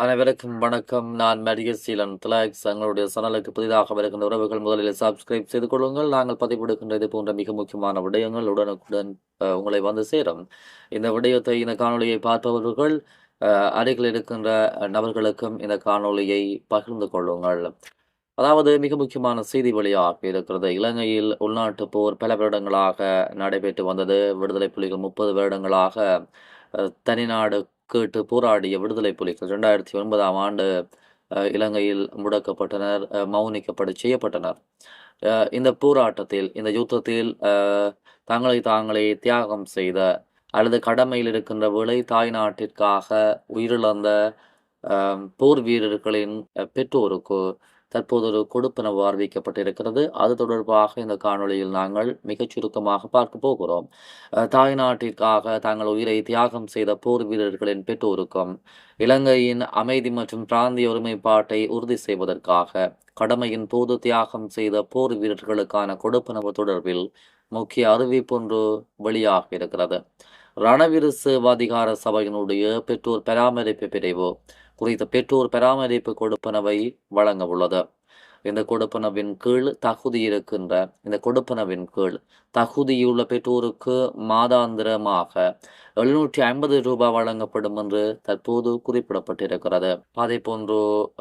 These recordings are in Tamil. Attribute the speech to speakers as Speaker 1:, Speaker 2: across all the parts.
Speaker 1: அனைவருக்கும் வணக்கம். நான் மரியசீலன் திலாக்ஸ். எங்களுடைய சேனலுக்கு புதிதாக வருகின்ற உறவுகள் முதலில் சப்ஸ்கிரைப் செய்து கொள்ளுங்கள். நாங்கள் பதிவிடுகின்ற இது போன்ற மிக முக்கியமான விடயங்கள் உடனுக்குடன் உங்களை வந்து சேரும். இந்த காணொலியை பார்ப்பவர்கள் அருகில் இருக்கின்ற நபர்களுக்கும் இந்த காணொலியை பகிர்ந்து கொள்ளுங்கள். அதாவது மிக முக்கியமான செய்தி வெளியாக இருக்கிறது. இலங்கையில் உள்நாட்டு போர் பல வருடங்களாக நடைபெற்று வந்தது. விடுதலை புலிகள் 30 வருடங்களாக தனிநாடு கேட்டு போராடிய விடுதலை புலிகள் 2009ஆம் ஆண்டு இலங்கையில் முடக்கப்பட்டனர், மௌனிக்கப்பட செய்யப்பட்டனர். இந்த போராட்டத்தில், இந்த யுத்தத்தில் தங்களை தாங்களே தியாகம் செய்த அல்லது கடமையில் இருக்கின்ற வேளை தாய் நாட்டிற்காக உயிரிழந்த போர் வீரர்களின் பெற்றோருக்கு தற்போது ஒரு கொடுப்பனவு அறிவிக்கப்பட்டிருக்கிறது. அது தொடர்பாக இந்த காணொலியில் நாங்கள் மிகச் சுருக்கமாக பார்க்க போகிறோம். தாய் நாட்டிற்காக தங்கள் உயிரை தியாகம் செய்த போர் வீரர்களின் பெற்றோருக்கும் இலங்கையின் அமைதி மற்றும் பிராந்திய ஒருமைப்பாட்டை உறுதி செய்வதற்காக கடமையின் போது தியாகம் செய்த போர் வீரர்களுக்கான கொடுப்பனவு தொடர்பில் முக்கிய அறிவிப்பொன்று வெளியாக இருக்கிறது. ரணவீர சேவாதிகார சபையினுடைய பெற்றோர் பராமரிப்பு பிரிவு குறித்த பெற்றோர் பராமரிப்பு கொடுப்பனவை வழங்க உள்ளது. இந்த கொடுப்பனவின் கீழ் தகுதியுள்ள பெற்றோருக்கு மாதாந்திரமாக 750 ரூபாய் வழங்கப்படும் என்று தற்போது குறிப்பிடப்பட்டிருக்கிறது. அதே போன்று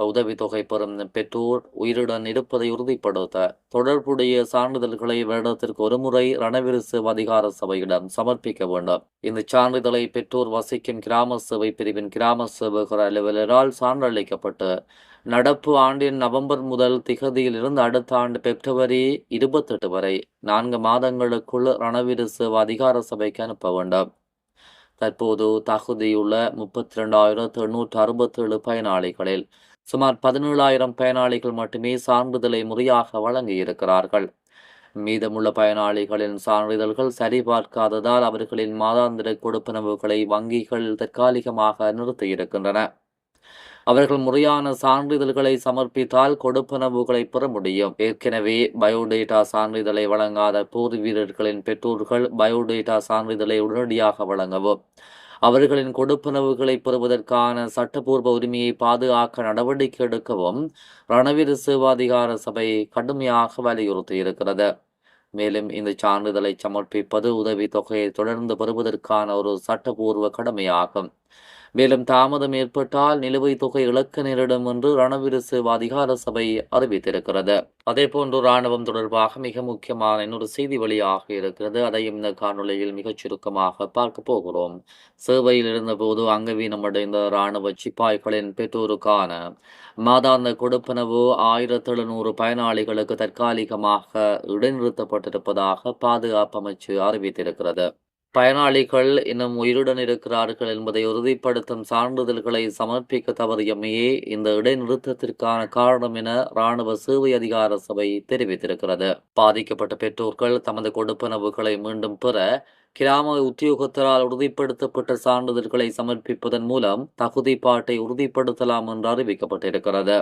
Speaker 1: உதவித்தொகை பெறும் பெற்றோர் உயிருடன் இருப்பதை உறுதிப்படுத்த தொடர்புடைய சான்றிதழ்களை வருடத்திற்கு ஒருமுறை ரணவீர சேவை அதிகார சபையிடம் சமர்ப்பிக்க வேண்டும். இந்த சான்றிதழை பெற்றோர் வசிக்கும் கிராம சேவை பிரிவின் கிராம சேவகர் அலுவலரால் சான்றளிக்கப்பட்டு நடப்பு ஆண்டின் நவம்பர் முதல் திகதியிலிருந்து அடுத்த ஆண்டு பிப்ரவரி 28 வரை 4 மாதங்களுக்குள் ரணவீர சேவை அதிகார சபைக்கு அனுப்ப வேண்டும். தற்போது தகுதியுள்ள 32,867 பயனாளிகளில் சுமார் 17,000 பயனாளிகள் மட்டுமே சான்றிதழை முறையாக வழங்கியிருக்கிறார்கள். மீதமுள்ள பயனாளிகளின் சான்றிதழ்கள் சரிபார்க்காததால் அவர்களின் மாதாந்திர கொடுப்பனவுகளை வங்கிகள் தற்காலிகமாக நிறுத்தியிருக்கின்றன. அவர்கள் முறையான சான்றிதழ்களை சமர்ப்பித்தால் கொடுப்பனவுகளை பெற முடியும். ஏற்கனவே பயோடேட்டா சான்றிதழை வழங்காத போர் வீரர்களின் பெற்றோர்கள் பயோடேட்டா சான்றிதழை உடனடியாக வழங்கவும், அவர்களின் கொடுப்பனவுகளை பெறுவதற்கான சட்டப்பூர்வ உரிமையை பாதுகாக்க நடவடிக்கை எடுக்கவும் ரணவீர சேவாதிகார சபை கடுமையாக வலியுறுத்தியிருக்கிறது. மேலும் இந்த சான்றிதழை சமர்ப்பிப்பது உதவித்தொகையை தொடர்ந்து பெறுவதற்கான ஒரு சட்டப்பூர்வ கடமையாகும். மேலும் தாமதம் ஏற்பட்டால் நிலுவைத் தொகை இழக்க நேரிடும் என்று ரணவீர சேவை அதிகார சபை அறிவித்திருக்கிறது. அதே போன்று இராணுவம் தொடர்பாக மிக முக்கியமான இன்னொரு செய்தி வெளியாக இருக்கிறது. அதையும் இந்த காணொலியில் மிகச் சுருக்கமாக பார்க்க போகிறோம். சேவையில் இருந்தபோது அங்கவீனமடைந்த இராணுவ சிப்பாய்களின் பெற்றோருக்கான மாதாந்த கொடுப்பனவு 1,700 பயனாளிகளுக்கு தற்காலிகமாக இடைநிறுத்தப்பட்டிருப்பதாக பாதுகாப்பு அமைச்சு அறிவித்திருக்கிறது. பயனாளிகள் இன்னும் உயிருடன் இருக்கிறார்கள் என்பதை உறுதிப்படுத்தும் சான்றிதழ்களை சமர்ப்பிக்க தவறியமையே இந்த இடைநிறுத்தத்திற்கான காரணம் என இராணுவ சேவை அதிகார சபை தெரிவித்திருக்கிறது. பாதிக்கப்பட்ட பெற்றோர்கள் தமது கொடுப்பனவுகளை மீண்டும் பெற கிராம உத்தியோகத்தரால் உறுதிப்படுத்தப்பட்ட சான்றிதழ்களை சமர்ப்பிப்பதன் மூலம் தகுதிப்பாட்டை உறுதிப்படுத்தலாம் என்று அறிவிக்கப்பட்டிருக்கிறது.